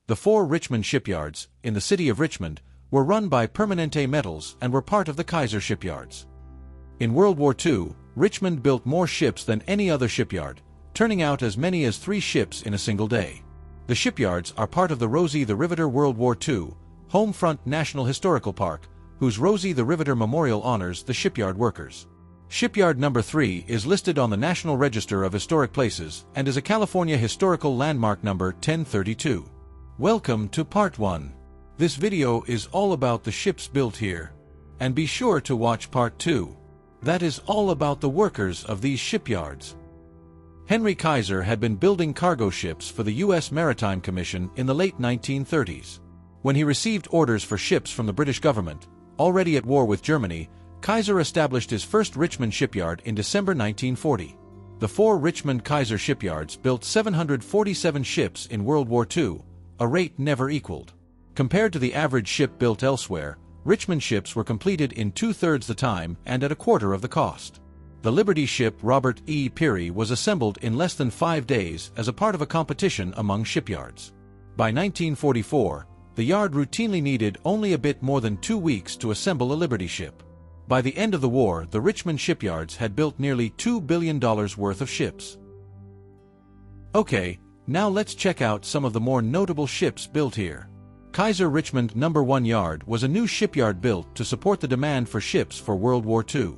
The 4 Richmond shipyards, in the city of Richmond, were run by Permanente Metals and were part of the Kaiser shipyards. In World War II, Richmond built more ships than any other shipyard, turning out as many as 3 ships in a single day. The shipyards are part of the Rosie the Riveter World War II Homefront National Historical Park, whose Rosie the Riveter Memorial honors the shipyard workers. Shipyard number 3 is listed on the National Register of Historic Places and is a California Historical Landmark number 1032. Welcome to Part 1. This video is all about the ships built here. And be sure to watch Part 2. That is all about the workers of these shipyards. Henry Kaiser had been building cargo ships for the U.S. Maritime Commission in the late 1930s. When he received orders for ships from the British government, already at war with Germany, Kaiser established his first Richmond shipyard in December 1940. The 4 Richmond Kaiser shipyards built 747 ships in World War II, a rate never equaled. Compared to the average ship built elsewhere, Richmond ships were completed in 2/3 the time and at a quarter of the cost. The Liberty ship Robert E. Peary was assembled in less than 5 days as a part of a competition among shipyards. By 1944, the yard routinely needed only a bit more than 2 weeks to assemble a Liberty ship. By the end of the war, the Richmond shipyards had built nearly $2 billion worth of ships. Okay, now let's check out some of the more notable ships built here. Kaiser Richmond No. 1 Yard was a new shipyard built to support the demand for ships for World War II.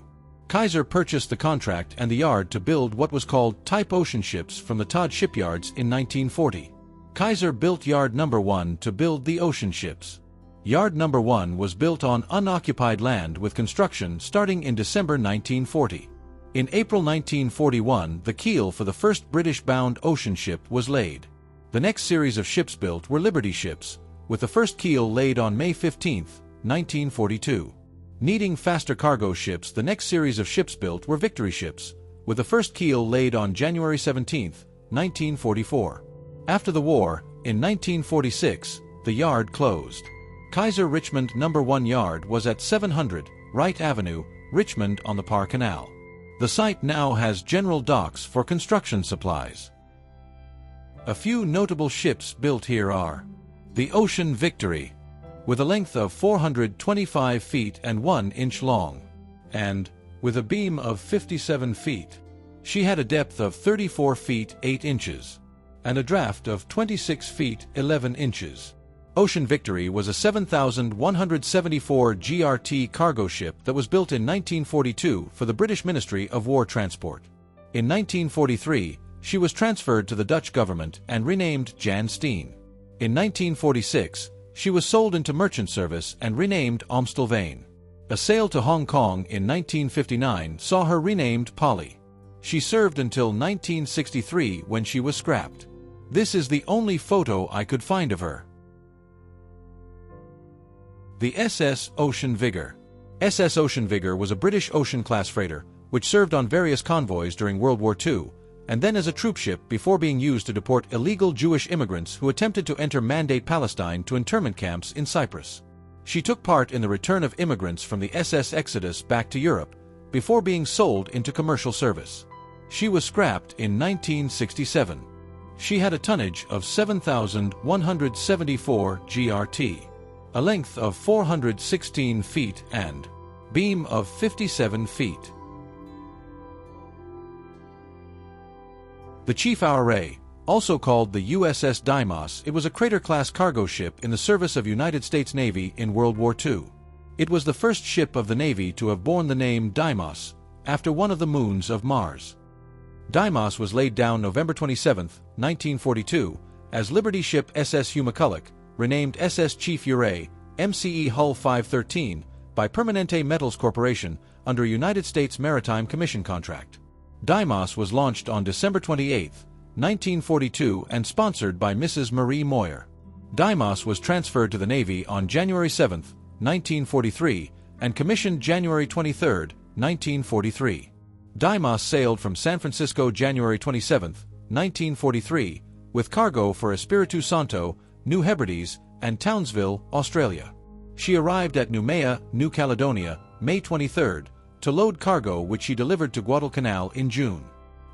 Kaiser purchased the contract and the yard to build what was called Type Ocean ships from the Todd shipyards in 1940. Kaiser built Yard No. 1 to build the ocean ships. Yard No. 1 was built on unoccupied land with construction starting in December 1940. In April 1941, the keel for the first British-bound ocean ship was laid. The next series of ships built were Liberty ships, with the first keel laid on May 15, 1942. Needing faster cargo ships, the next series of ships built were Victory ships, with the first keel laid on January 17, 1944. After the war, in 1946, the yard closed. Kaiser Richmond No. 1 Yard was at 700 Wright Avenue, Richmond on the Parr Canal. The site now has general docks for construction supplies. A few notable ships built here are the Ocean Victory, with a length of 425 feet and 1 inch long, and with a beam of 57 feet. She had a depth of 34 feet 8 inches, and a draft of 26 feet 11 inches. Ocean Victory was a 7,174 GRT cargo ship that was built in 1942 for the British Ministry of War Transport. In 1943, she was transferred to the Dutch government and renamed Jan Steen. In 1946, she was sold into merchant service and renamed Amstelveen. A sale to Hong Kong in 1959 saw her renamed Polly. She served until 1963 when she was scrapped. This is the only photo I could find of her. The SS Ocean Vigor. SS Ocean Vigor was a British ocean-class freighter, which served on various convoys during World War II, and then as a troopship before being used to deport illegal Jewish immigrants who attempted to enter Mandate Palestine to internment camps in Cyprus. She took part in the return of immigrants from the SS Exodus back to Europe, before being sold into commercial service. She was scrapped in 1967. She had a tonnage of 7,174 GRT, a length of 416 feet and beam of 57 feet. The Chief Ouray, also called the USS Deimos, it was a crater-class cargo ship in the service of United States Navy in World War II. It was the first ship of the Navy to have borne the name Deimos, after one of the moons of Mars. Deimos was laid down November 27, 1942, as Liberty ship SS Hugh McCulloch, renamed SS Chief Ouray, MCE Hull 513, by Permanente Metals Corporation under a United States Maritime Commission contract. Deimos was launched on December 28, 1942 and sponsored by Mrs. Marie Moyer. Deimos was transferred to the Navy on January 7, 1943, and commissioned January 23, 1943. Deimos sailed from San Francisco January 27, 1943, with cargo for Espiritu Santo, New Hebrides, and Townsville, Australia. She arrived at Noumea, New Caledonia, May 23, to load cargo which she delivered to Guadalcanal in June.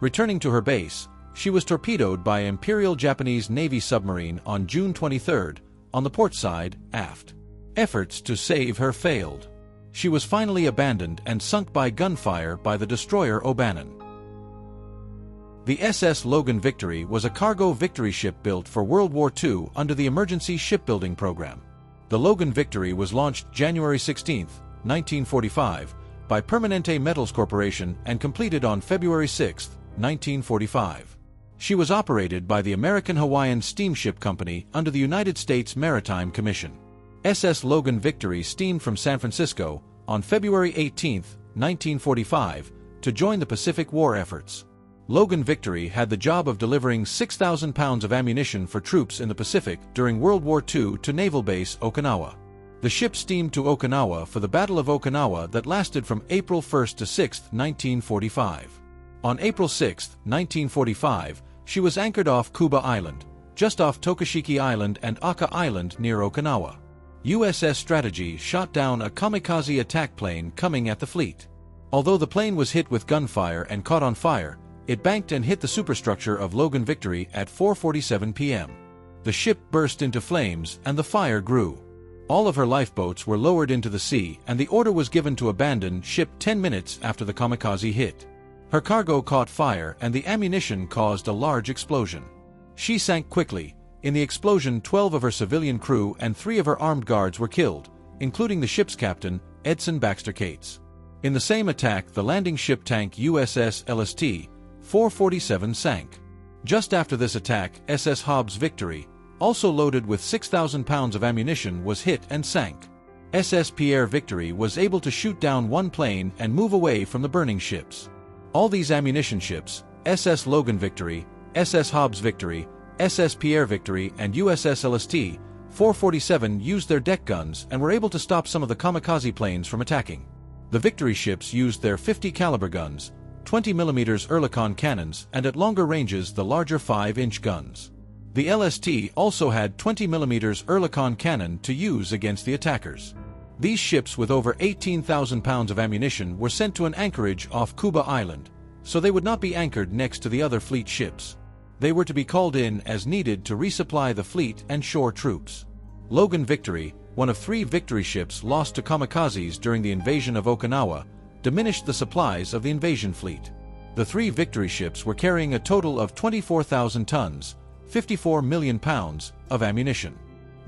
Returning to her base, She was torpedoed by an Imperial Japanese Navy submarine on June 23, on the port side, aft. Efforts to save her failed. She was finally abandoned and sunk by gunfire by the destroyer O'Bannon. The SS Logan Victory was a cargo victory ship built for World War II under the Emergency Shipbuilding Program. The Logan Victory was launched January 16, 1945, by Permanente Metals Corporation and completed on February 6, 1945. She was operated by the American Hawaiian Steamship Company under the United States Maritime Commission. SS Logan Victory steamed from San Francisco on February 18, 1945, to join the Pacific War efforts. Logan Victory had the job of delivering 6,000 pounds of ammunition for troops in the Pacific during World War II to Naval Base Okinawa. The ship steamed to Okinawa for the Battle of Okinawa that lasted from April 1 to 6, 1945. On April 6, 1945, she was anchored off Kuba Island, just off Tokashiki Island and Aka Island near Okinawa. USS Strategy shot down a kamikaze attack plane coming at the fleet. Although the plane was hit with gunfire and caught on fire, it banked and hit the superstructure of Logan Victory at 4:47 p.m. The ship burst into flames and the fire grew. All of her lifeboats were lowered into the sea and the order was given to abandon ship 10 minutes after the kamikaze hit. Her cargo caught fire and the ammunition caused a large explosion. She sank quickly. In the explosion, 12 of her civilian crew and 3 of her armed guards were killed, including the ship's captain, Edson Baxter Cates. In the same attack, the landing ship tank USS LST 447 sank. Just after this attack, SS Hobbs Victory, also loaded with 6,000 pounds of ammunition, was hit and sank. SS Pierre Victory was able to shoot down one plane and move away from the burning ships. All these ammunition ships, SS Logan Victory, SS Hobbs Victory, SS Pierre Victory, and USS LST 447 used their deck guns and were able to stop some of the kamikaze planes from attacking. The Victory ships used their 50 caliber guns, 20 mm Oerlikon cannons, and at longer ranges the larger 5-inch guns. The LST also had 20 mm Oerlikon cannon to use against the attackers. These ships with over 18,000 pounds of ammunition were sent to an anchorage off Kuba Island, so they would not be anchored next to the other fleet ships. They were to be called in as needed to resupply the fleet and shore troops. Logan Victory, one of 3 Victory ships lost to kamikazes during the invasion of Okinawa, diminished the supplies of the invasion fleet. The 3 Victory ships were carrying a total of 24,000 tons, 54 million pounds, of ammunition.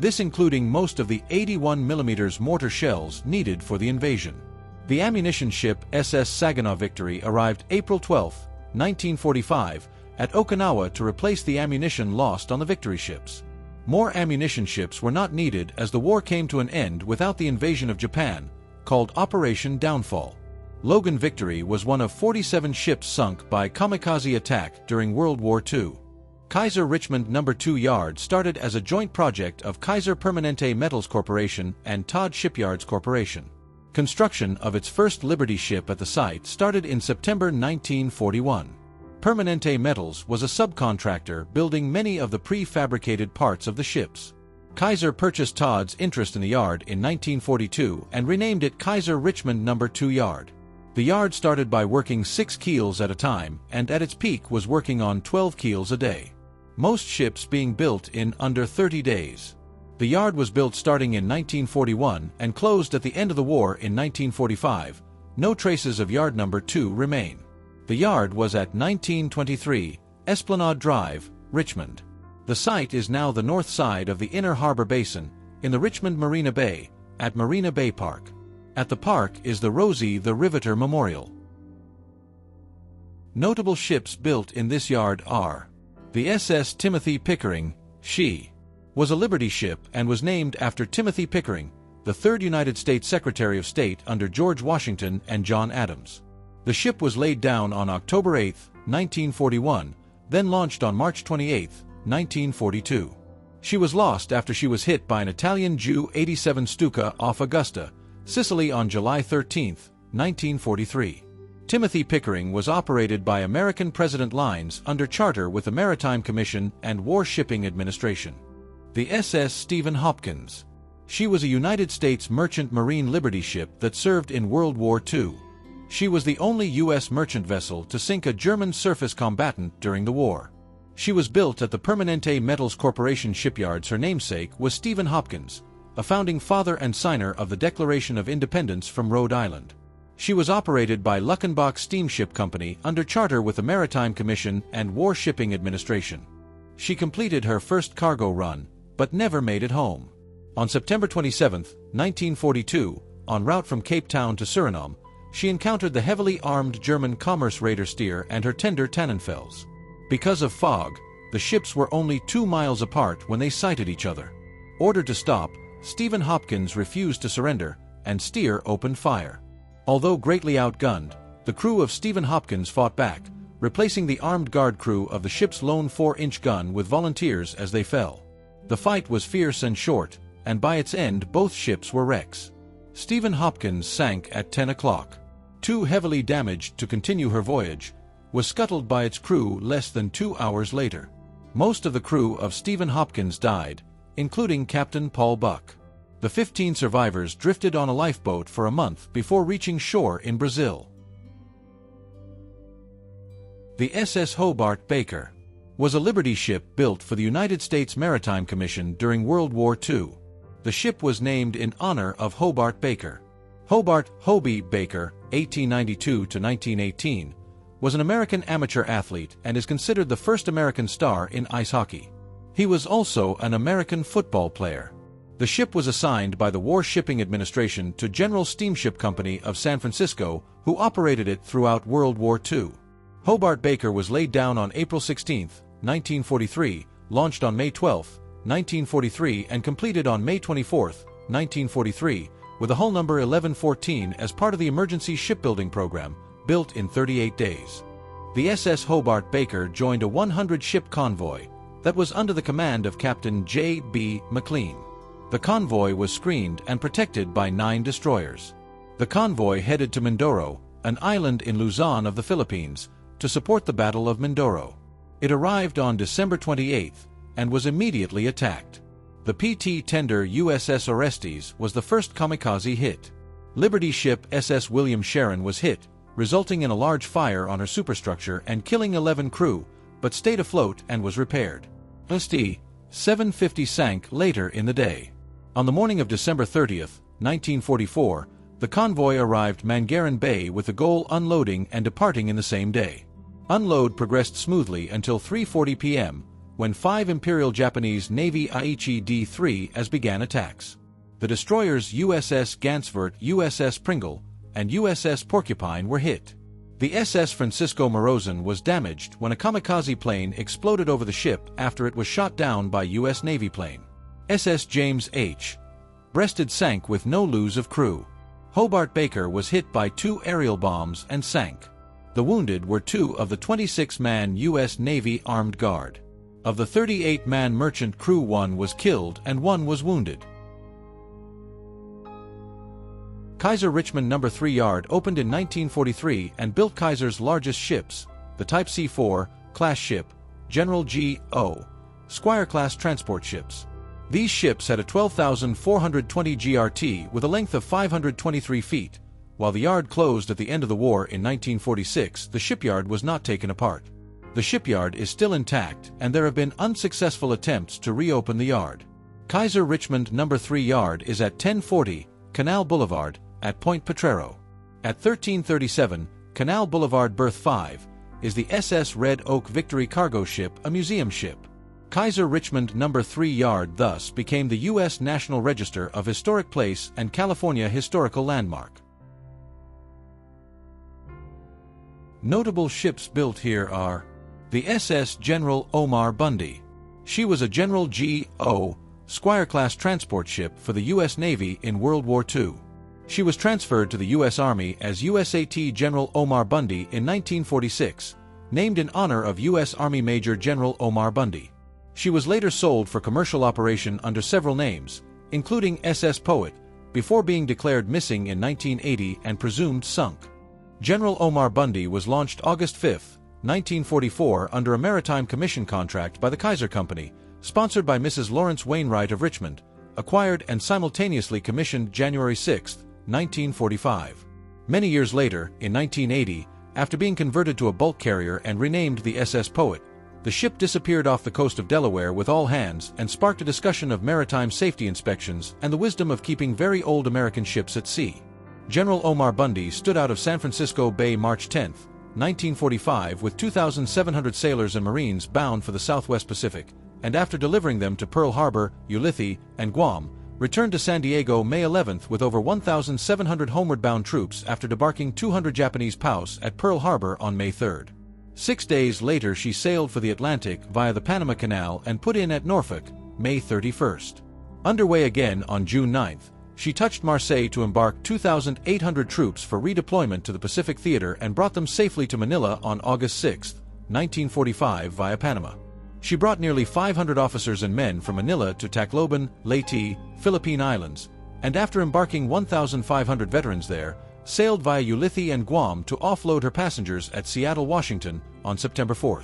This including most of the 81 mm mortar shells needed for the invasion. The ammunition ship SS Saginaw Victory arrived April 12, 1945, at Okinawa to replace the ammunition lost on the Victory ships. More ammunition ships were not needed as the war came to an end without the invasion of Japan, called Operation Downfall. Logan Victory was one of 47 ships sunk by kamikaze attack during World War II. Kaiser Richmond No. 2 Yard started as a joint project of Kaiser Permanente Metals Corporation and Todd Shipyards Corporation. Construction of its first Liberty ship at the site started in September 1941. Permanente Metals was a subcontractor building many of the prefabricated parts of the ships. Kaiser purchased Todd's interest in the yard in 1942 and renamed it Kaiser Richmond No. 2 Yard. The yard started by working 6 keels at a time and at its peak was working on 12 keels a day. Most ships being built in under 30 days. The yard was built starting in 1941 and closed at the end of the war in 1945. No traces of Yard No. 2 remain. The yard was at 1923 Esplanade Drive, Richmond. The site is now the north side of the Inner Harbor Basin, in the Richmond Marina Bay, at Marina Bay Park. At the park is the Rosie the Riveter Memorial. Notable ships built in this yard are the SS Timothy Pickering. She was a Liberty ship and was named after Timothy Pickering, the 3rd United States Secretary of State under George Washington and John Adams. The ship was laid down on October 8, 1941, then launched on March 28, 1942. She was lost after she was hit by an Italian Ju-87 Stuka off Augusta, Sicily on July 13, 1943. Timothy Pickering was operated by American President Lines under charter with the Maritime Commission and War Shipping Administration. The SS Stephen Hopkins. She was a United States Merchant Marine Liberty ship that served in World War II. She was the only U.S. merchant vessel to sink a German surface combatant during the war. She was built at the Permanente Metals Corporation shipyards. Her namesake was Stephen Hopkins, a founding father and signer of the Declaration of Independence from Rhode Island. She was operated by Luckenbach Steamship Company under charter with the Maritime Commission and War Shipping Administration. She completed her first cargo run, but never made it home. On September 27, 1942, en route from Cape Town to Suriname, she encountered the heavily armed German commerce raider Stier and her tender Tannenfels. Because of fog, the ships were only 2 miles apart when they sighted each other. Ordered to stop, Stephen Hopkins refused to surrender, and Stier opened fire. Although greatly outgunned, the crew of Stephen Hopkins fought back, replacing the armed guard crew of the ship's lone 4-inch gun with volunteers as they fell. The fight was fierce and short, and by its end both ships were wrecks. Stephen Hopkins sank at 10 o'clock. Too heavily damaged to continue her voyage, was scuttled by its crew less than 2 hours later. Most of the crew of Stephen Hopkins died, including Captain Paul Buck. The 15 survivors drifted on a lifeboat for a month before reaching shore in Brazil. The SS Hobart Baker was a Liberty ship built for the United States Maritime Commission during World War II. The ship was named in honor of Hobart Baker. Hobart "Hobie" Baker, 1892–1918, was an American amateur athlete and is considered the first American star in ice hockey. He was also an American football player. The ship was assigned by the War Shipping Administration to General Steamship Company of San Francisco, who operated it throughout World War II. Hobart Baker was laid down on April 16, 1943, launched on May 12, 1943 and completed on May 24, 1943, with a hull number 1114 as part of the Emergency Shipbuilding Program, built in 38 days. The SS Hobart Baker joined a 100-ship convoy that was under the command of Captain J.B. MacLeod. The convoy was screened and protected by 9 destroyers. The convoy headed to Mindoro, an island in Luzon of the Philippines, to support the Battle of Mindoro. It arrived on December 28 and was immediately attacked. The PT tender USS Orestes was the first kamikaze hit. Liberty ship SS William Sharon was hit, resulting in a large fire on her superstructure and killing 11 crew, but stayed afloat and was repaired. ST 750 sank later in the day. On the morning of December 30, 1944, the convoy arrived Mangaran Bay with the goal unloading and departing in the same day. Unload progressed smoothly until 3:40 p.m., when 5 Imperial Japanese Navy Aichi D-3s began attacks. The destroyers USS Gansevoort, USS Pringle, and USS Porcupine were hit. The SS Francisco Morozan was damaged when a kamikaze plane exploded over the ship after it was shot down by U.S. Navy plane. SS James H. Breasted sank with no lose of crew. Hobart Baker was hit by 2 aerial bombs and sank. The wounded were 2 of the 26-man U.S. Navy Armed Guard. Of the 38-man merchant crew, 1 was killed and 1 was wounded. Kaiser Richmond No. 3 Yard opened in 1943 and built Kaiser's largest ships, the Type C-4 class ship, General G.O. Squire-class transport ships. These ships had a 12,420 GRT with a length of 523 feet. While the yard closed at the end of the war in 1946, the shipyard was not taken apart. The shipyard is still intact, and there have been unsuccessful attempts to reopen the yard. Kaiser Richmond No. 3 Yard is at 1040 Canal Boulevard, at Point Potrero. At 1337 Canal Boulevard Berth 5 is the SS Red Oak Victory cargo ship, a museum ship. Kaiser Richmond No. 3 Yard thus became the U.S. National Register of Historic Place and California Historical Landmark. Notable ships built here are the SS General Omar Bundy. She was a General G.O. Squire-class transport ship for the U.S. Navy in World War II. She was transferred to the U.S. Army as USAT General Omar Bundy in 1946, named in honor of U.S. Army Major General Omar Bundy. She was later sold for commercial operation under several names, including SS Poet, before being declared missing in 1980 and presumed sunk. General Omar Bundy was launched August 5, 1944 under a Maritime Commission contract by the Kaiser Company, sponsored by Mrs. Lawrence Wainwright of Richmond, acquired and simultaneously commissioned January 6, 1945. Many years later, in 1980, after being converted to a bulk carrier and renamed the SS Poet, The ship disappeared off the coast of Delaware with all hands and sparked a discussion of maritime safety inspections and the wisdom of keeping very old American ships at sea. General Omar Bundy stood out of San Francisco Bay March 10, 1945 with 2,700 sailors and Marines bound for the Southwest Pacific, and after delivering them to Pearl Harbor, Ulithi, and Guam, returned to San Diego May 11 with over 1,700 homeward-bound troops after debarking 200 Japanese POWs at Pearl Harbor on May 3. 6 days later she sailed for the Atlantic via the Panama Canal and put in at Norfolk, May 31. Underway again on June 9, she touched Marseille to embark 2,800 troops for redeployment to the Pacific Theater and brought them safely to Manila on August 6, 1945 via Panama. She brought nearly 500 officers and men from Manila to Tacloban, Leyte, Philippine Islands, and after embarking 1,500 veterans there, sailed via Ulithi and Guam to offload her passengers at Seattle, Washington, on September 4.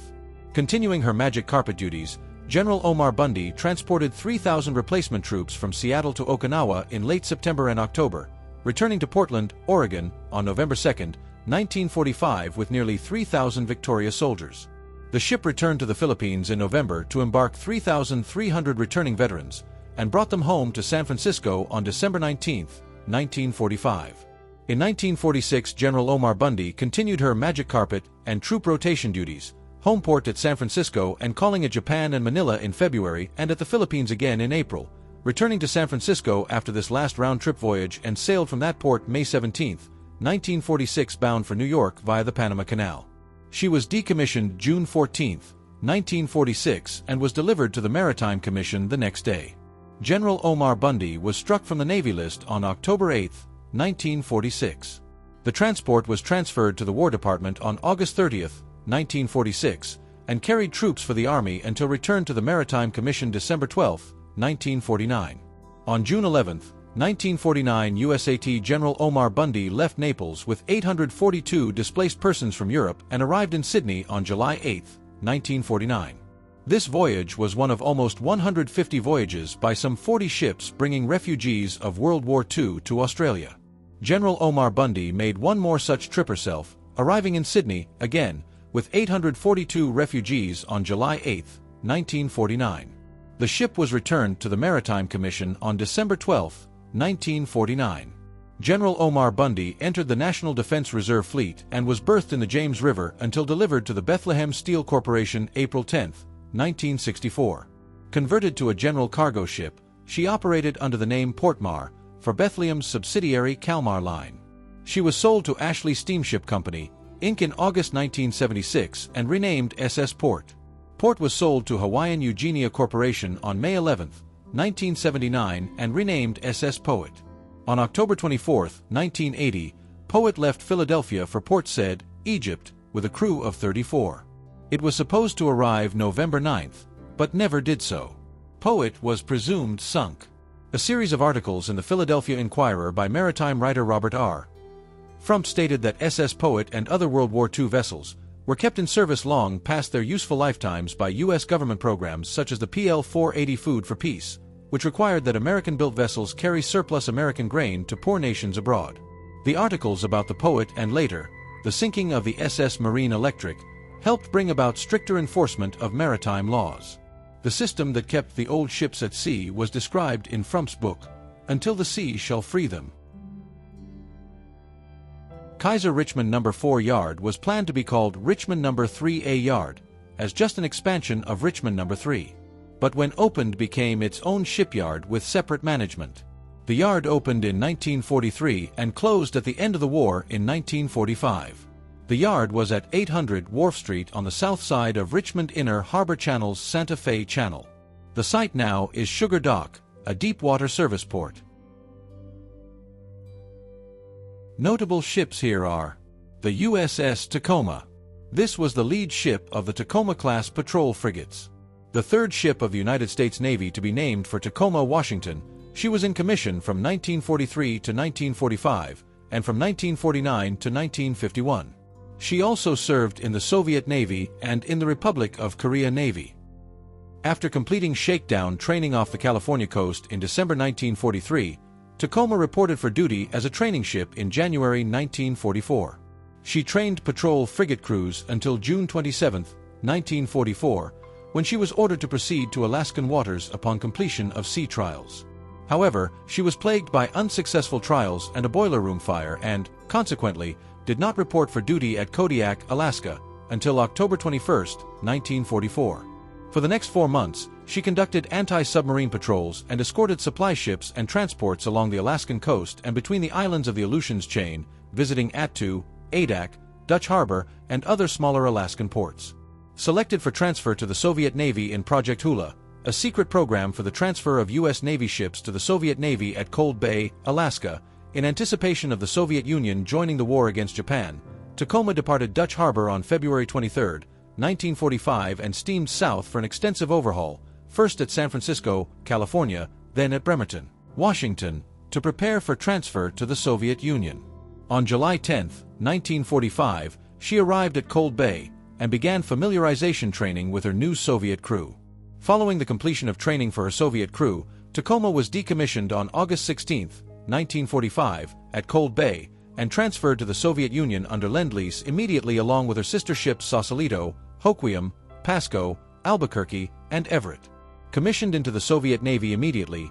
Continuing her magic carpet duties, General Omar Bundy transported 3,000 replacement troops from Seattle to Okinawa in late September and October, returning to Portland, Oregon, on November 2, 1945 with nearly 3,000 Victoria soldiers. The ship returned to the Philippines in November to embark 3,300 returning veterans, and brought them home to San Francisco on December 19, 1945. In 1946, General Omar Bundy continued her magic carpet and troop rotation duties, home port at San Francisco and calling at Japan and Manila in February and at the Philippines again in April, returning to San Francisco after this last round-trip voyage and sailed from that port May 17, 1946 bound for New York via the Panama Canal. She was decommissioned June 14, 1946 and was delivered to the Maritime Commission the next day. General Omar Bundy was struck from the Navy list on October 8, 1946. The transport was transferred to the War Department on August 30, 1946, and carried troops for the Army until returned to the Maritime Commission December 12, 1949. On June 11, 1949, USAT General Omar Bundy left Naples with 842 displaced persons from Europe and arrived in Sydney on July 8, 1949. This voyage was one of almost 150 voyages by some 40 ships bringing refugees of World War II to Australia. General Omar Bundy made one more such trip herself, arriving in Sydney, again, with 842 refugees on July 8, 1949. The ship was returned to the Maritime Commission on December 12, 1949. General Omar Bundy entered the National Defense Reserve Fleet and was berthed in the James River until delivered to the Bethlehem Steel Corporation April 10, 1964. Converted to a general cargo ship, she operated under the name Portmar for Bethlehem's subsidiary Kalmar Line. She was sold to Ashley Steamship Company, Inc. in August 1976 and renamed SS Port. Port was sold to Hawaiian Eugenia Corporation on May 11, 1979 and renamed SS Poet. On October 24, 1980, Poet left Philadelphia for Port Said, Egypt, with a crew of 34. It was supposed to arrive November 9, but never did so. Poet was presumed sunk. A series of articles in the Philadelphia Inquirer by maritime writer Robert R. Frump stated that SS Poet and other World War II vessels were kept in service long past their useful lifetimes by U.S. government programs such as the PL-480 Food for Peace, which required that American-built vessels carry surplus American grain to poor nations abroad. The articles about the Poet and later, the sinking of the SS Marine Electric, helped bring about stricter enforcement of maritime laws. The system that kept the old ships at sea was described in Frump's book, Until the Sea Shall Free Them. Kaiser Richmond No. 4 Yard was planned to be called Richmond No. 3A Yard, as just an expansion of Richmond No. 3. But when opened became its own shipyard with separate management. The yard opened in 1943 and closed at the end of the war in 1945. The yard was at 800 Wharf Street on the south side of Richmond Inner Harbor Channel's Santa Fe Channel. The site now is Sugar Dock, a deep-water service port. Notable ships here are the USS Tacoma. This was the lead ship of the Tacoma-class patrol frigates. The third ship of the United States Navy to be named for Tacoma, Washington, she was in commission from 1943 to 1945 and from 1949 to 1951. She also served in the Soviet Navy and in the Republic of Korea Navy. After completing shakedown training off the California coast in December 1943, Tacoma reported for duty as a training ship in January 1944. She trained patrol frigate crews until June 27, 1944, when she was ordered to proceed to Alaskan waters upon completion of sea trials. However, she was plagued by unsuccessful trials and a boiler room fire and, consequently, did not report for duty at Kodiak, Alaska, until October 21, 1944. For the next 4 months, she conducted anti-submarine patrols and escorted supply ships and transports along the Alaskan coast and between the islands of the Aleutians chain, visiting Attu, Adak, Dutch Harbor, and other smaller Alaskan ports. Selected for transfer to the Soviet Navy in Project Hula, a secret program for the transfer of U.S. Navy ships to the Soviet Navy at Cold Bay, Alaska, in anticipation of the Soviet Union joining the war against Japan, Tacoma departed Dutch Harbor on February 23, 1945 and steamed south for an extensive overhaul, first at San Francisco, California, then at Bremerton, Washington, to prepare for transfer to the Soviet Union. On July 10, 1945, she arrived at Cold Bay and began familiarization training with her new Soviet crew. Following the completion of training for her Soviet crew, Tacoma was decommissioned on August 16, 1945, at Cold Bay, and transferred to the Soviet Union under Lend-Lease immediately along with her sister ships Sausalito, Hoquiam, Pasco, Albuquerque, and Everett. Commissioned into the Soviet Navy immediately,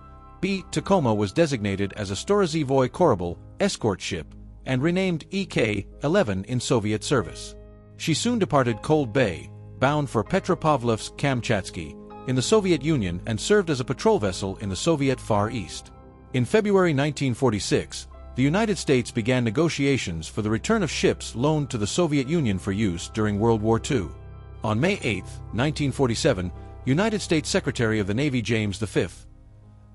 Tacoma was designated as a Storizovoy Korabel escort ship and renamed EK-11 in Soviet service. She soon departed Cold Bay, bound for Petropavlovsk-Kamchatsky, in the Soviet Union and served as a patrol vessel in the Soviet Far East. In February 1946, the United States began negotiations for the return of ships loaned to the Soviet Union for use during World War II. On May 8, 1947, United States Secretary of the Navy James V.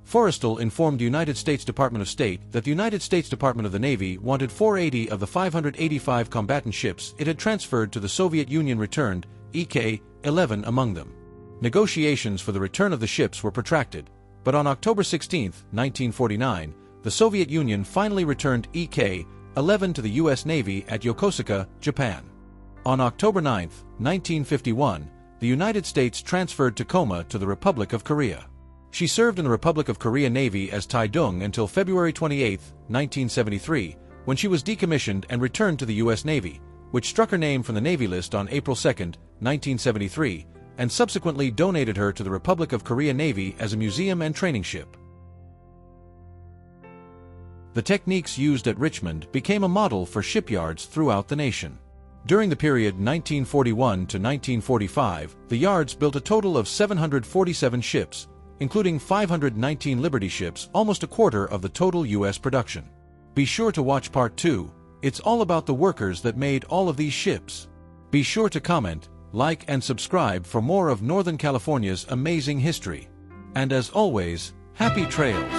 Forrestal informed the United States Department of State that the United States Department of the Navy wanted 480 of the 585 combatant ships it had transferred to the Soviet Union returned, EK-11 among them. Negotiations for the return of the ships were protracted, but on October 16, 1949, the Soviet Union finally returned EK-11 to the U.S. Navy at Yokosuka, Japan. On October 9, 1951, the United States transferred Tacoma to the Republic of Korea. She served in the Republic of Korea Navy as Taedong until February 28, 1973, when she was decommissioned and returned to the U.S. Navy, which struck her name from the Navy list on April 2, 1973, and subsequently donated her to the Republic of Korea Navy as a museum and training ship. The techniques used at Richmond became a model for shipyards throughout the nation. During the period 1941 to 1945, the yards built a total of 747 ships, including 519 Liberty ships, almost a quarter of the total U.S. production. Be sure to watch Part 2. It's all about the workers that made all of these ships. Be sure to comment, like, and subscribe for more of Northern California's amazing history. And as always, happy trails!